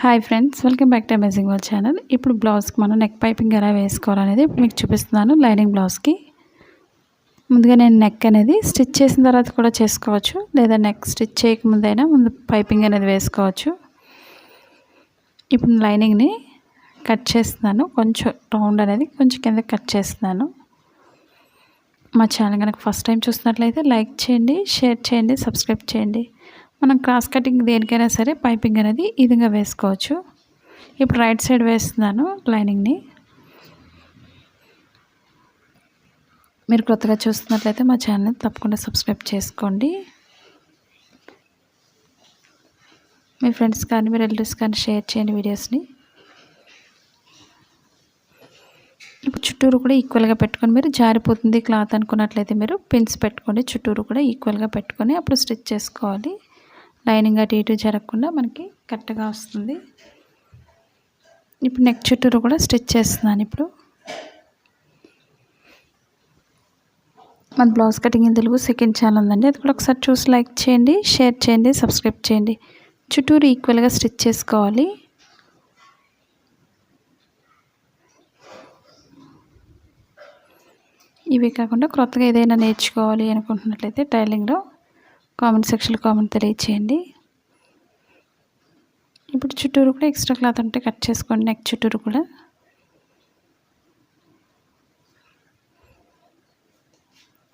Hi friends, welcome back to amazing world channel. ఇప్పుడు బ్లౌజ్కి మనం నెక్ పైపింగ్ ఎలా వేసుకోవాలనేది ఇప్పుడు మీకు చూపిస్తున్నాను. లైనింగ్ బ్లౌజ్కి ముందుగా నేను నెక్ అనేది స్టిచ్ చేసిన తర్వాత కూడా చేసుకోవచ్చు, లేదా నెక్ స్టిచ్ చేయకముందైనా ముందు పైపింగ్ అనేది వేసుకోవచ్చు. ఇప్పుడు లైనింగ్ని కట్ చేస్తున్నాను. కొంచెం రౌండ్ అనేది కొంచెం కింద కట్ చేస్తున్నాను. మా ఛానల్ కనుక ఫస్ట్ టైం చూసినట్లయితే లైక్ చేయండి, షేర్ చేయండి, సబ్స్క్రైబ్ చేయండి. మనం క్రాస్ కటింగ్ దేనికైనా సరే పైపింగ్ అనేది ఈ విధంగా వేసుకోవచ్చు. ఇప్పుడు రైట్ సైడ్ వేస్తున్నాను లైనింగ్ని. మీరు కొత్తగా చూస్తున్నట్లయితే మా ఛానల్ తప్పకుండా సబ్స్క్రైబ్ చేసుకోండి. మీ ఫ్రెండ్స్ కానీ మీ రిలేటివ్స్ కానీ షేర్ చేయండి వీడియోస్ని. ఇప్పుడు చుట్టూరు కూడా ఈక్వల్గా పెట్టుకొని, మీరు జారిపోతుంది క్లాత్ అనుకున్నట్లయితే మీరు పిన్స్ పెట్టుకోండి. చుట్టూరు కూడా ఈక్వల్గా పెట్టుకొని అప్పుడు స్టిచ్ చేసుకోవాలి. లైనింగ్ అటు ఇటు జరగకుండా మనకి కరెక్ట్గా వస్తుంది. ఇప్పుడు నెక్ చుట్టూరు కూడా స్టిచ్ చేస్తున్నాను. ఇప్పుడు మన blouse cutting in Telugu second channel ఉందండి, అది కూడా ఒకసారి చూసి లైక్ చేయండి, షేర్ చేయండి, సబ్స్క్రైబ్ చేయండి. చుట్టూరు ఈక్వల్గా స్టిచ్ చేసుకోవాలి. ఇవి కాకుండా కొత్తగా ఏదైనా నేర్చుకోవాలి అనుకుంటున్నట్లయితే టైలింగ్లో కామెంట్ సెక్షన్లో కామెంట్ తెలియచేయండి. ఇప్పుడు చుట్టూరు కూడా ఎక్స్ట్రా క్లాత్ ఉంటే కట్ చేసుకోండి. నెక్ చుట్టూరు కూడా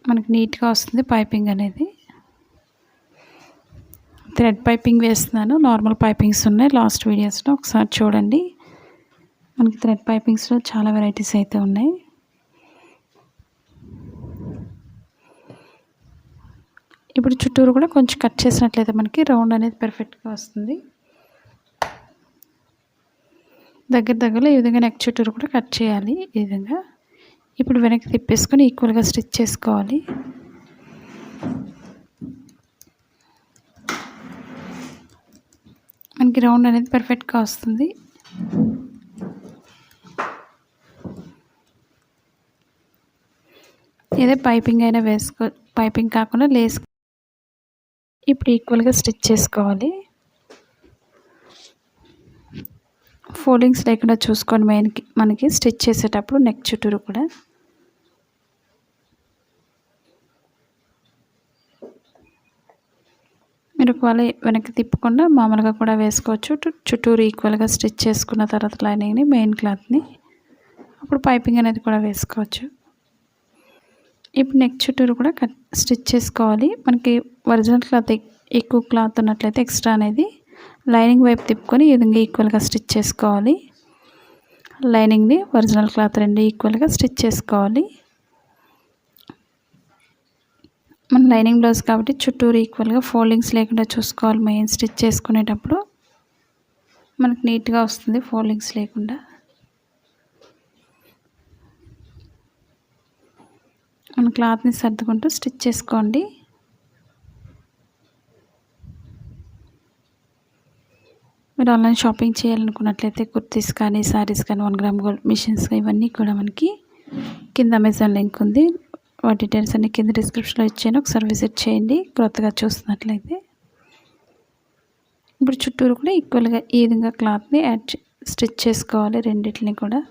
మనకి నీట్గా వస్తుంది పైపింగ్ అనేది. థ్రెడ్ పైపింగ్ వేస్తున్నాను. నార్మల్ పైపింగ్స్ ఉన్నాయి లాస్ట్ వీడియోస్లో, ఒకసారి చూడండి. మనకి థ్రెడ్ పైపింగ్స్లో చాలా వెరైటీస్ అయితే ఉన్నాయి. ఇప్పుడు చుట్టూరు కూడా కొంచెం కట్ చేసినట్లయితే మనకి రౌండ్ అనేది పర్ఫెక్ట్గా వస్తుంది. దగ్గరలో ఈ విధంగా నెక్ చుట్టూరు కూడా కట్ చేయాలి ఈ విధంగా. ఇప్పుడు వెనక్కి తిప్పేసుకొని ఈక్వల్గా స్టిచ్ చేసుకోవాలి. మనకి రౌండ్ అనేది పర్ఫెక్ట్గా వస్తుంది. ఏదో పైపింగ్ అయినా వేసుకో, పైపింగ్ కాకుండా లేస్. ఇప్పుడు ఈక్వల్గా స్టిచ్ చేసుకోవాలి. ఫోల్డింగ్స్ లేకుండా చూసుకోండి మనకి స్టిచ్ చేసేటప్పుడు నెక్ చుట్టూరు కూడా. మీరు ఒకవేళ వెనక్కి తిప్పకుండా మామూలుగా కూడా వేసుకోవచ్చు. చుట్టూరు ఈక్వల్గా స్టిచ్ చేసుకున్న తర్వాత లైనింగ్ని, మెయిన్ క్లాత్ని, అప్పుడు పైపింగ్ అనేది కూడా వేసుకోవచ్చు. ఇప్పుడు నెక్ చుట్టూరు కూడా స్టిచ్ చేసుకోవాలి. మనకి ఒరిజినల్ క్లాత్ ఎక్కువ క్లాత్ ఉన్నట్లయితే ఎక్స్ట్రా అనేది లైనింగ్ వైపు తిప్పుకొని ఈ విధంగా ఈక్వల్గా స్టిచ్ చేసుకోవాలి. లైనింగ్ని ఒరిజినల్ క్లాత్ రెండు ఈక్వల్గా స్టిచ్ చేసుకోవాలి. మన లైనింగ్ బ్లౌజ్ కాబట్టి చుట్టూరు ఈక్వల్గా ఫోల్డింగ్స్ లేకుండా చూసుకోవాలి. మెయిన్ స్టిచ్ చేసుకునేటప్పుడు మనకు నీట్గా వస్తుంది ఫోల్డింగ్స్ లేకుండా. మన క్లాత్ని సర్దుకుంటూ స్టిచ్ చేసుకోండి. మీరు ఆన్లైన్ షాపింగ్ చేయాలనుకున్నట్లయితే కుర్తీస్ కానీ, శారీస్ కానీ, 1 గ్రామ్ గోల్డ్ మిషన్స్ ఇవన్నీ కూడా మనకి కింద అమెజాన్ లింక్ ఉంది. వాటి డీటెయిల్స్ అన్ని కింద డిస్క్రిప్షన్లో ఇచ్చాను, ఒకసారి విజిట్ చేయండి కొత్తగా చూస్తున్నట్లయితే. ఇప్పుడు చుట్టూరు కూడా ఈక్వల్గా ఈ విధంగా క్లాత్ని స్టిచ్ చేసుకోవాలి రెండింటిని కూడా.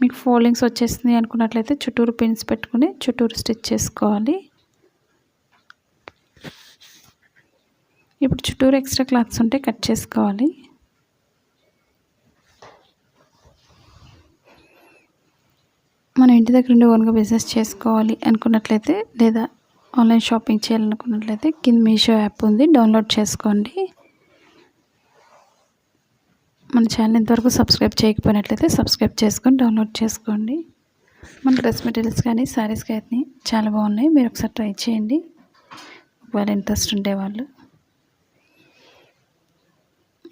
మీకు ఫోల్డింగ్స్ వచ్చేస్తుంది అనుకున్నట్లయితే చుట్టూరు పిన్స్ పెట్టుకుని చుట్టూరు స్టిచ్ చేసుకోవాలి. ఇప్పుడు చుట్టూరు ఎక్స్ట్రా క్లాత్స్ ఉంటే కట్ చేసుకోవాలి. మనం ఇంటి దగ్గర ఉండి ఓన్గా బిజినెస్ చేసుకోవాలి అనుకున్నట్లయితే, లేదా ఆన్లైన్ షాపింగ్ చేయాలనుకున్నట్లయితే కింద మీషో యాప్ ఉంది, డౌన్లోడ్ చేసుకోండి. మన ఛానల్ ఇంతవరకు సబ్స్క్రైబ్ చేయకపోయినట్లయితే సబ్స్క్రైబ్ చేసుకొని డౌన్లోడ్ చేసుకోండి. మన డ్రెస్ మెటీరియల్స్ కానీ, శారీస్ కానీ చాలా బాగున్నాయి, మీరు ఒకసారి ట్రై చేయండి ఒకవేళ ఇంట్రెస్ట్ ఉండేవాళ్ళు.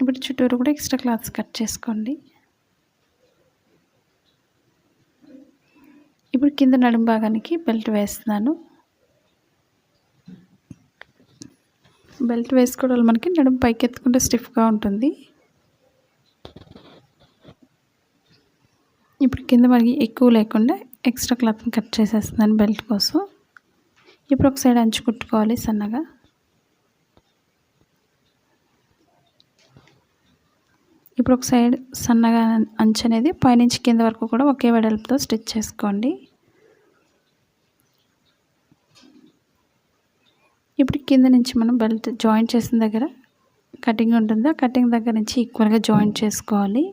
ఇప్పుడు చుట్టూరు కూడా ఎక్స్ట్రా క్లాత్స్ కట్ చేసుకోండి. ఇప్పుడు కింద నడుము భాగానికి బెల్ట్ వేస్తున్నాను. బెల్ట్ వేసుకోవడం వల్ల మనకి నడుము పైకి ఎత్తుకుంటే స్టిఫ్గా ఉంటుంది. ఇప్పుడు కింద మనకి ఎక్కువ లేకుండా ఎక్స్ట్రా క్లాత్ని కట్ చేసేస్తున్నాను బెల్ట్ కోసం. ఇప్పుడు ఒక సైడ్ అంచు కుట్టుకోవాలి సన్నగా. ఇప్పుడు ఒక సైడ్ సన్నగా అంచు అనేది పైనుంచి కింద వరకు కూడా ఒకే వెడల్పుతో స్టిచ్ చేసుకోండి. ఇప్పుడు కింద నుంచి మనం బెల్ట్ జాయింట్ చేసిన దగ్గర కటింగ్ ఉంటుంది. ఆ కటింగ్ దగ్గర నుంచి ఈక్వల్గా జాయింట్ చేసుకోవాలి.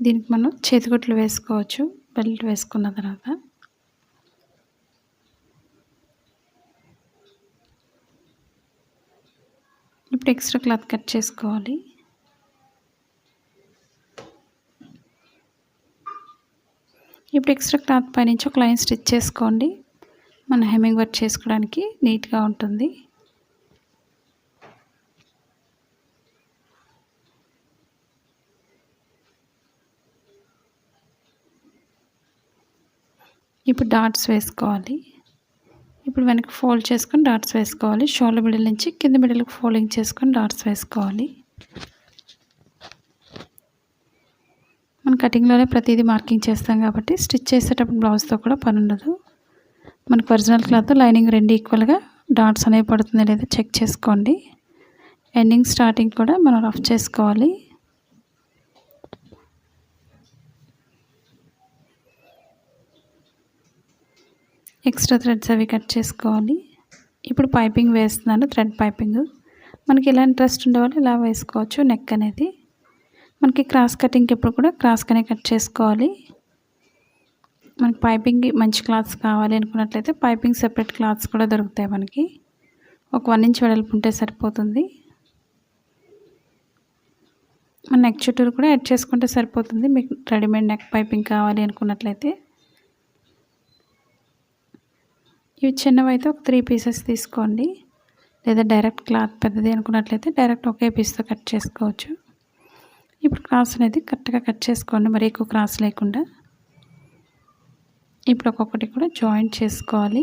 దీనికి మనం చేతికుట్లు వేసుకోవచ్చు బెల్ట్ వేసుకున్న తర్వాత. ఇప్పుడు ఎక్స్ట్రా క్లాత్ కట్ చేసుకోవాలి. ఇప్పుడు ఎక్స్ట్రా క్లాత్ పైనుంచి ఒక లైన్ స్టిచ్ చేసుకోండి. మన హెమ్మింగ్ వర్క్ చేసుకోవడానికి నీట్గా ఉంటుంది. ఇప్పుడు డాట్స్ వేసుకోవాలి. ఇప్పుడు వెనక్కి ఫోల్డ్ చేసుకొని డాట్స్ వేసుకోవాలి. షోల్డర్ మిడిల్ నుంచి కింద మిడిల్కి ఫోల్డింగ్ చేసుకొని డాట్స్ వేసుకోవాలి. మన కటింగ్లోనే ప్రతిదీ మార్కింగ్ చేస్తాం కాబట్టి స్టిచ్ చేసేటప్పుడు బ్లౌజ్తో కూడా పని ఉండదు. మనకు ఒరిజినల్ క్లాత్ లైనింగ్ రెండు ఈక్వల్గా డాట్స్ అనేవి పడుతుందో లేదో చెక్ చేసుకోండి. ఎండింగ్ స్టార్టింగ్ కూడా మనం రఫ్ చేసుకోవాలి. ఎక్స్ట్రా థ్రెడ్స్ అవి కట్ చేసుకోవాలి. ఇప్పుడు పైపింగ్ వేస్తున్నాను, థ్రెడ్ పైపింగ్. మనకి ఇలా ఇంట్రెస్ట్ ఉండేవాళ్ళు ఇలా వేసుకోవచ్చు. నెక్ అనేది మనకి క్రాస్ కటింగ్కి ఎప్పుడు కూడా క్రాస్గానే కట్ చేసుకోవాలి. మనకి పైపింగ్ మంచి క్లాత్స్ కావాలి అనుకున్నట్లయితే పైపింగ్ సెపరేట్ క్లాత్స్ కూడా దొరుకుతాయి. మనకి ఒక 1 ఇంచ్ వెడల్పు ఉంటే సరిపోతుంది. మన నెక్ చుట్టూరు కూడా యాడ్ చేసుకుంటే సరిపోతుంది. మీకు రెడీమేడ్ నెక్ పైపింగ్ కావాలి అనుకున్నట్లయితే. ఇవి చిన్నవైతే ఒక 3 పీసెస్ తీసుకోండి. లేదా డైరెక్ట్ క్లాత్ పెద్దది అనుకున్నట్లయితే డైరెక్ట్ ఒకే పీస్తో కట్ చేసుకోవచ్చు. ఇప్పుడు క్రాస్ అనేది కరెక్ట్గా కట్ చేసుకోండి, మరి ఎక్కువ క్రాస్ లేకుండా. ఇప్పుడు ఒక్కొక్కటి కూడా జాయింట్ చేసుకోవాలి.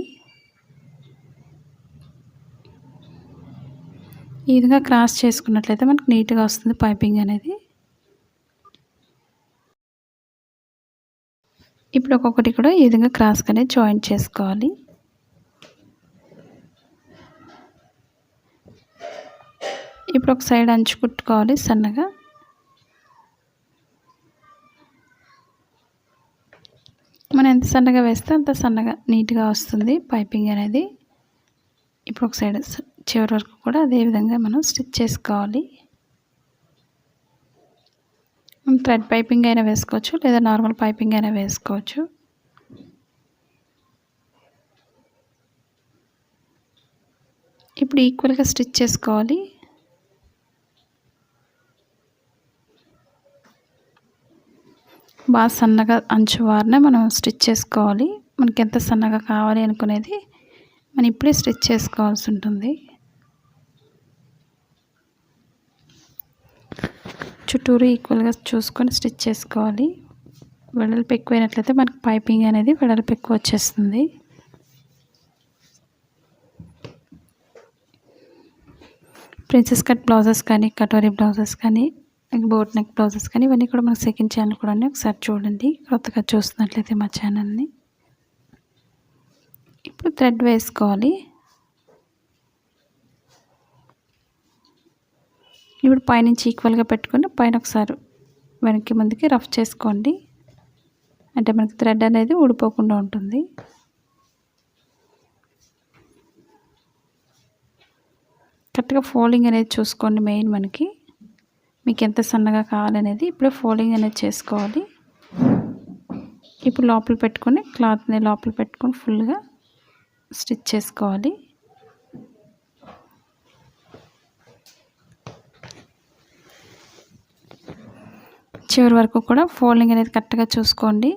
ఈ విధంగా క్రాస్ చేసుకున్నట్లయితే మనకు నీట్గా వస్తుంది పైపింగ్ అనేది. ఇప్పుడు ఒక్కొక్కటి కూడా ఈ విధంగా క్రాస్గానే జాయింట్ చేసుకోవాలి. ఇప్పుడు ఒక సైడ్ అంచు కుట్టుకోవాలి సన్నగా. మనం ఎంత సన్నగా వేస్తే అంత సన్నగా నీట్గా వస్తుంది పైపింగ్ అనేది. ఇప్పుడు ఒక సైడ్ చివరి వరకు కూడా అదే విధంగా మనం స్టిచ్ చేసుకోవాలి. థ్రెడ్ పైపింగ్ అయినా వేసుకోవచ్చు లేదా నార్మల్ పైపింగ్ అయినా వేసుకోవచ్చు. ఇప్పుడు ఈక్వల్గా స్టిచ్ చేసుకోవాలి. బాగా సన్నగా అంచు వారిన మనం స్టిచ్ చేసుకోవాలి. మనకి ఎంత సన్నగా కావాలి అనుకునేది మనం ఇప్పుడే స్టిచ్ చేసుకోవాల్సి ఉంటుంది. చుట్టూరు ఈక్వల్గా చూసుకొని స్టిచ్ చేసుకోవాలి. వెడల్పు ఎక్కువైనట్లయితే మనకి పైపింగ్ అనేది వెడల్పు ఎక్కువ వచ్చేస్తుంది. ప్రిన్సెస్ కట్ బ్లౌజెస్ కానీ కటోరీ బ్లౌజెస్ కానీ బోట్ నెక్ బ్లౌజెస్ కానీ ఇవన్నీ కూడా మన సెకండ్ ఛానల్ కూడా ఒకసారి చూడండి కొత్తగా చూస్తున్నట్లయితే మా ఛానల్ని. ఇప్పుడు థ్రెడ్ వేసుకోవాలి. ఇప్పుడు పైనుంచి ఈక్వల్గా పెట్టుకొని పైన ఒకసారి వెనక్కి ముందుకి రఫ్ చేసుకోండి. అంటే మనకి థ్రెడ్ అనేది ఊడిపోకుండా ఉంటుంది. కరెక్ట్గా ఫోల్డింగ్ అనేది చూసుకోండి. మెయిన్ మనకి మీకు ఎంత సన్నగా కావాలనేది ఇప్పుడే ఫోల్డింగ్ అనేది చేసుకోవాలి. ఇప్పుడు లోపల పెట్టుకొని క్లాత్ని లోపల పెట్టుకొని ఫుల్గా స్టిచ్ చేసుకోవాలి. చివరి వరకు కూడా ఫోల్డింగ్ అనేది కరెక్ట్గా చూసుకోండి.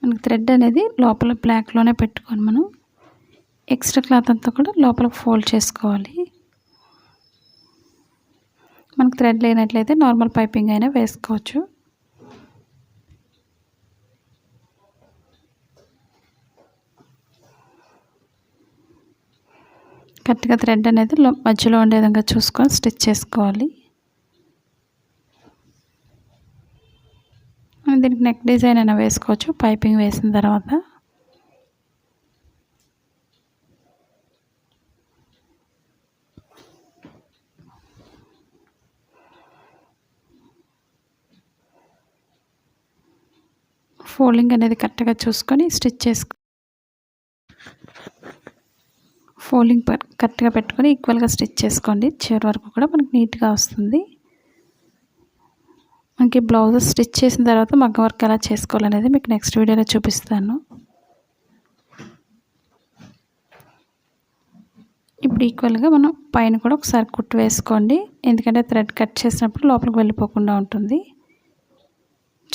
మనకి థ్రెడ్ అనేది లోపల బ్లాక్లోనే పెట్టుకొని మనం ఎక్స్ట్రా క్లాత్ అంతా కూడా లోపల ఫోల్డ్ చేసుకోవాలి. మనకు థ్రెడ్ లేనట్లయితే నార్మల్ పైపింగ్ అయినా వేసుకోవచ్చు. కరెక్ట్గా థ్రెడ్ అనేది మధ్యలో ఉండే విధంగా చూసుకొని స్టిచ్ చేసుకోవాలి. దీనికి నెక్ డిజైన్ అయినా వేసుకోవచ్చు పైపింగ్ వేసిన తర్వాత. ఫోల్డింగ్ అనేది కరెక్ట్గా చూసుకొని స్టిచ్ చేసుకో. ఫోల్డింగ్ కరెక్ట్గా పెట్టుకొని ఈక్వల్గా స్టిచ్ చేసుకోండి. చివరి వరకు కూడా మనకి నీట్గా వస్తుంది. మనకి బ్లౌజ్ స్టిచ్ చేసిన తర్వాత మగ్గం వర్క్ ఎలా చేసుకోవాలనేది మీకు నెక్స్ట్ వీడియోలో చూపిస్తాను. ఇప్పుడు ఈక్వల్గా మనం పైన కూడా ఒకసారి కుట్టు వేసుకోండి, ఎందుకంటే థ్రెడ్ కట్ చేసినప్పుడు లోపలికి వెళ్ళిపోకుండా ఉంటుంది.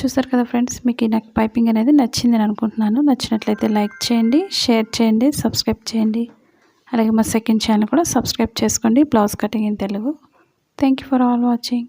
చూసారు కదా ఫ్రెండ్స్, మీకు ఈ నెక్ పైపింగ్ అనేది నచ్చిందని అనుకుంటున్నాను. నచ్చినట్లయితే లైక్ చేయండి, షేర్ చేయండి, సబ్స్క్రైబ్ చేయండి. అలాగే మా సెకండ్ ఛానల్ కూడా సబ్స్క్రైబ్ చేసుకోండి, blouse cutting in Telugu. Thank you for all watching.